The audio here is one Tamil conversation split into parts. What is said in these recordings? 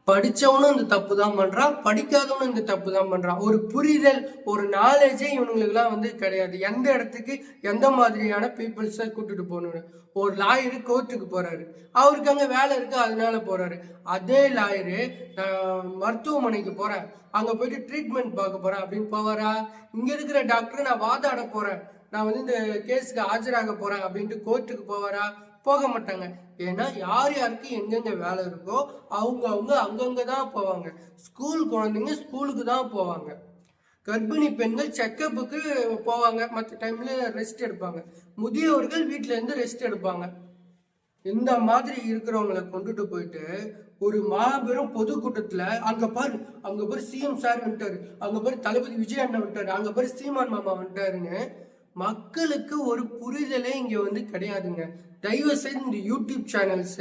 படிச்சவனும் இந்த தப்பு தான் பண்றான், படிக்காதவனும் இந்த தப்பு தான் பண்றான். ஒரு புரிதல், ஒரு நாலேஜே இவனுங்களுக்குலாம் வந்து கிடையாது. எந்த இடத்துக்கு எந்த மாதிரியான பீப்புள்ஸை கூட்டிட்டு போகணும்னு. ஒரு லாயரு கோர்ட்டுக்கு போறாரு, அவருக்கு அங்க வேலை இருக்கு, அதனால போறாரு. அதே லாயரு மருத்துவமனைக்கு போறேன், அங்க போயிட்டு ட்ரீட்மெண்ட் பார்க்க போறேன் அப்படின்னு போவாரா? இங்க இருக்கிற டாக்டர் நான் வாதாட போறேன், நான் வந்து இந்த கேஸுக்கு ஆஜராக போறேன் அப்படின்ட்டு கோர்ட்டுக்கு போவாரா? போக மாட்டாங்க. ஏன்னா யார் யாருக்கு எங்கெங்க வேலை இருக்கோ அவங்க அங்கங்க தான் போவாங்க. ஸ்கூல் குழந்தைங்க ஸ்கூலுக்கு தான் போவாங்க. கர்ப்பிணி பெண்கள் செக்கப்புக்கு போவாங்க, மற்ற டைம்ல ரெஸ்ட் எடுப்பாங்க. முதியவர்கள் வீட்டுல இருந்து ரெஸ்ட் எடுப்பாங்க. இந்த மாதிரி இருக்கிறவங்களை கொண்டுட்டு போயிட்டு ஒரு மாபெரும் பொதுக்கூட்டத்துல அங்க பாரு சிஎம் சார் வந்துட்டாரு, அங்க பாரு தளபதி விஜய் அண்ணன் வந்துட்டாரு, அங்க பாரு சீமான் மாமா வந்துட்டாருன்னு மக்களுக்கு ஒரு புரிதலே இங்க வந்து கிடையாதுங்க. தயவு செய்து இந்த யூடியூப் சேனல்ஸ்,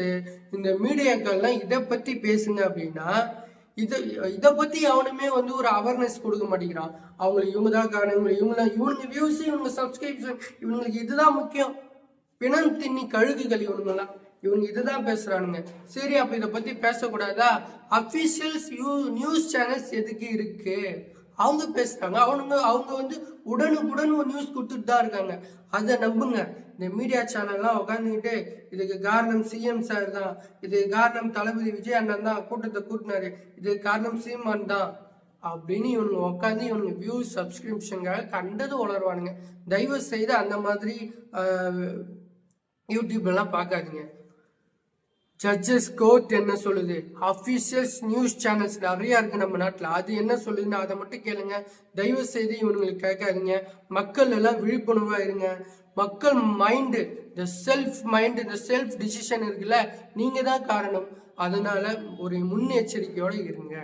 இந்த மீடியாக்கள்லாம் இதை பத்தி பேசுங்க அப்படின்னா இதை பத்தி அவனுமே வந்து ஒரு அவேர்னஸ் கொடுக்க மாட்டேங்கிறான். அவங்களுக்கு இவங்க தான் காரணம், இவங்க வியூஸ், இவங்க சப்ஸ்கிரிப்ஷன், இவங்களுக்கு இதுதான் முக்கியம். பிணம் தின்னி கழுகுகள் இவனுங்கெல்லாம், இவங்க இதுதான் பேசுறானுங்க. சரி, அப்ப இதை பத்தி பேசக்கூடாதா? அபிஷியல்ஸ் நியூஸ் சேனல்ஸ் எதுக்கு இருக்கு? அவங்க பேசுறாங்க, அவங்க வந்து உடனுக்குடன் ஒரு நியூஸ் கொடுத்துட்டு தான் இருக்காங்க. அதை நம்புங்க. இந்த மீடியா சேனல்லாம் உட்காந்துக்கிட்டு இதுக்கு காரணம் சிஎம் சார் தான், இதுக்கு காரணம் தளபதி விஜய் அண்ணன் தான் கூட்டத்தை கூட்டினாரு, இதுக்கு காரணம் சீமான் தான் அப்படின்னு இவனுங்க உட்காந்து இவனுங்க வியூஸ் சப்ஸ்கிரிப்ஷன்காக கண்டது உணர்வானுங்க. தயவு செய்து அந்த மாதிரி யூடியூப் எல்லாம் பார்க்காதீங்க. ஜட்ஜஸ் கோர்ட் என்ன சொல்லுது, அபிஷியல்ஸ் நியூஸ் சேனல்ஸ் நிறைய இருக்கு நம்ம நாட்டில், அது என்ன சொல்லுதுன்னு அதை மட்டும் கேளுங்க. தயவு செய்து இவங்களுக்கு கேட்காதீங்க. மக்கள் எல்லாம் விழிப்புணர்வா இருங்க. மக்கள் மைண்டு, இந்த செல்ஃப் மைண்டு, இந்த செல்ஃப் டிசிஷன் இருக்குல்ல, நீங்க தான் காரணம். அதனால ஒரு முன்னெச்சரிக்கையோட இருங்க.